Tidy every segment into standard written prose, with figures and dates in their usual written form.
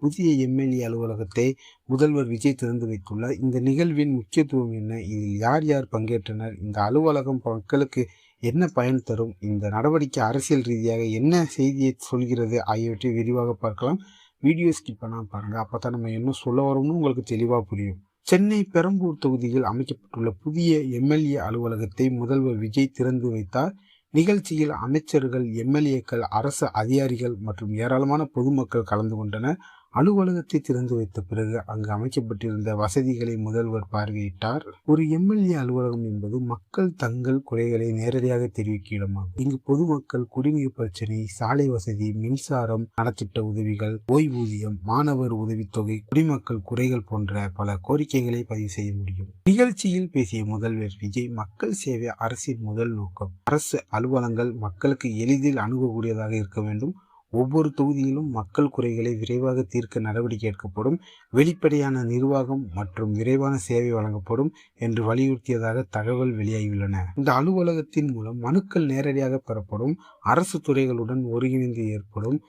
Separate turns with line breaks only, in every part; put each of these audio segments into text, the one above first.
புதிய எம்எல்ஏ அலுவலகத்தை முதல்வர் விஜய் திறந்து வைத்துள்ளார். இந்த நிகழ்வின் முக்கியத்துவம் என்ன? இதில் யார் யார் பங்கேற்றனர்? இந்த அலுவலகம் மக்களுக்கு என்ன பயன் தரும்? இந்த நடவடிக்கை அரசியல் ரீதியாக என்ன செய்தியை சொல்கிறது ஆகியவற்றை விரிவாக பார்க்கலாம். வீடியோ ஸ்கிப் பண்ணாமல் பாருங்கள். அப்போ தான் நம்ம என்ன சொல்ல வரோம்னு உங்களுக்கு தெளிவாக புரியும். சென்னை பெரம்பூர் தொகுதியில் அமைக்கப்பட்டுள்ள புதிய எம்எல்ஏ அலுவலகத்தை முதல்வர் விஜய் திறந்து வைத்தார். நிகழ்ச்சியில் அமைச்சர்கள், எம்எல்ஏக்கள், அரசு அதிகாரிகள் மற்றும் ஏராளமான பொதுமக்கள் கலந்து கொண்டனர். அலுவலகத்தை திறந்து வைத்த பிறகு அங்கு அமைக்கப்பட்டிருந்த வசதிகளை முதல்வர் பார்வையிட்டார். ஒரு எம்எல்ஏ அலுவலகம் என்பது மக்கள் தங்கள் குறைகளை நேரடியாக தெரிவிக்கும் இடமாகும். இங்கு பொதுமக்கள் குடிநீர் பிரச்சனை, சாலை வசதி, மின்சாரம், நலத்திட்ட உதவிகள், ஓய்வூதியம், மாணவர் உதவித்தொகை, குடிமக்கள் குறைகள் போன்ற பல கோரிக்கைகளை பதிவு செய்ய முடியும். நிகழ்ச்சியில் பேசிய முதல்வர் விஜய், மக்கள் சேவை அரசின் முதல் நோக்கம். அரசு அலுவலகங்கள் மக்களுக்கு எளிதில் அணுகக்கூடியதாக இருக்க வேண்டும். ஒவ்வொரு தொகுதியிலும் மக்கள் குறைகளை விரைவாக தீர்க்க நடவடிக்கை எடுக்கப்படும். வெளிப்படையான நிர்வாகம் மற்றும் விரைவான சேவை வழங்கப்படும் என்று வலியுறுத்தியதாக தகவல் வெளியாகியுள்ளன. இந்த அலுவலகத்தின் மூலம் மனுக்கள் நேரடியாக பெறப்படும். அரசு துறைகளுடன் ஒருங்கிணைந்து ஏற்படும்.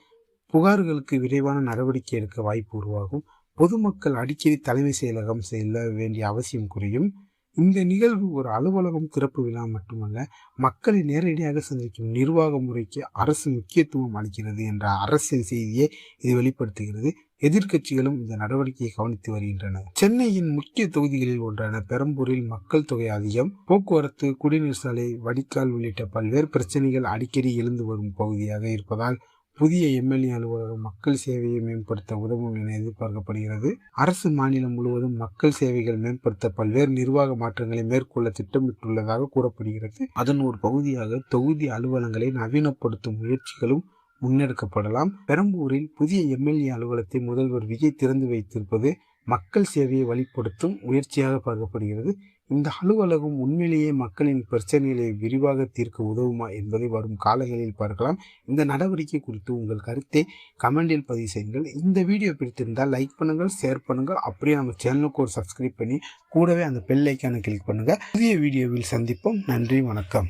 புகார்களுக்கு விரைவான நடவடிக்கை எடுக்க வாய்ப்பு உருவாகும். பொதுமக்கள் அடிக்கடி தலைமை செயலகம் செல்ல வேண்டிய அவசியம் குறையும். இந்த நிகழ்வு ஒரு அலுவலகம் திறப்பு விழா மட்டுமல்ல, மக்களை நேரடியாக சந்திக்கும் நிர்வாக முறைக்கு அரசு முக்கியத்துவம் அளிக்கிறது என்ற அரசியல் செய்தியை இது வெளிப்படுத்துகிறது. எதிர்க்கட்சிகளும் இந்த நடவடிக்கையை கவனித்து வருகின்றன. சென்னையின் முக்கிய தொகுதிகளில் ஒன்றான பெரம்பூரில் மக்கள் தொகை அதிகம். போக்குவரத்து, குடிநீர் சாலை, வடிகால் உள்ளிட்ட பல்வேறு பிரச்சனைகள் அடிக்கடி எழுந்து வரும் பகுதியாக இருப்பதால் புதிய எம்எல்ஏ அலுவலகம் மக்கள் சேவையை மேம்படுத்த உதவும் என எதிர்பார்க்கப்படுகிறது. அரசு மாநிலம் முழுவதும் மக்கள் சேவைகள் மேம்படுத்த பல்வேறு நிர்வாக மாற்றங்களை மேற்கொள்ள திட்டமிட்டுள்ளதாக கூறப்படுகிறது. அதன் ஒரு பகுதியாக தொகுதி அலுவலகங்களை நவீனப்படுத்தும் முயற்சிகளும் முன்னெடுக்கப்படலாம். பெரம்பூரில் புதிய எம்எல்ஏ அலுவலகத்தை முதல்வர் விஜய் திறந்து வைத்திருப்பது மக்கள் சேவையை வழிப்படுத்தும் முயற்சியாக பார்க்கப்படுகிறது. இந்த அலுவலகம் உண்மையிலேயே மக்களின் பிரச்சனைகளை விரிவாக தீர்க்க உதவுமா என்பதை வரும் காலங்களில் பார்க்கலாம். இந்த நடவடிக்கை குறித்து உங்கள் கருத்தை கமெண்டில் பதிவு செய்யுங்கள். இந்த வீடியோ பிடித்திருந்தால் லைக் பண்ணுங்கள், ஷேர் பண்ணுங்கள். அப்படியே நம்ம சேனலுக்கு ஒரு சப்ஸ்கிரைப் பண்ணி கூடவே அந்த பெல் ஐக்கானை கிளிக் பண்ணுங்கள். புதிய வீடியோவில் சந்திப்போம். நன்றி, வணக்கம்.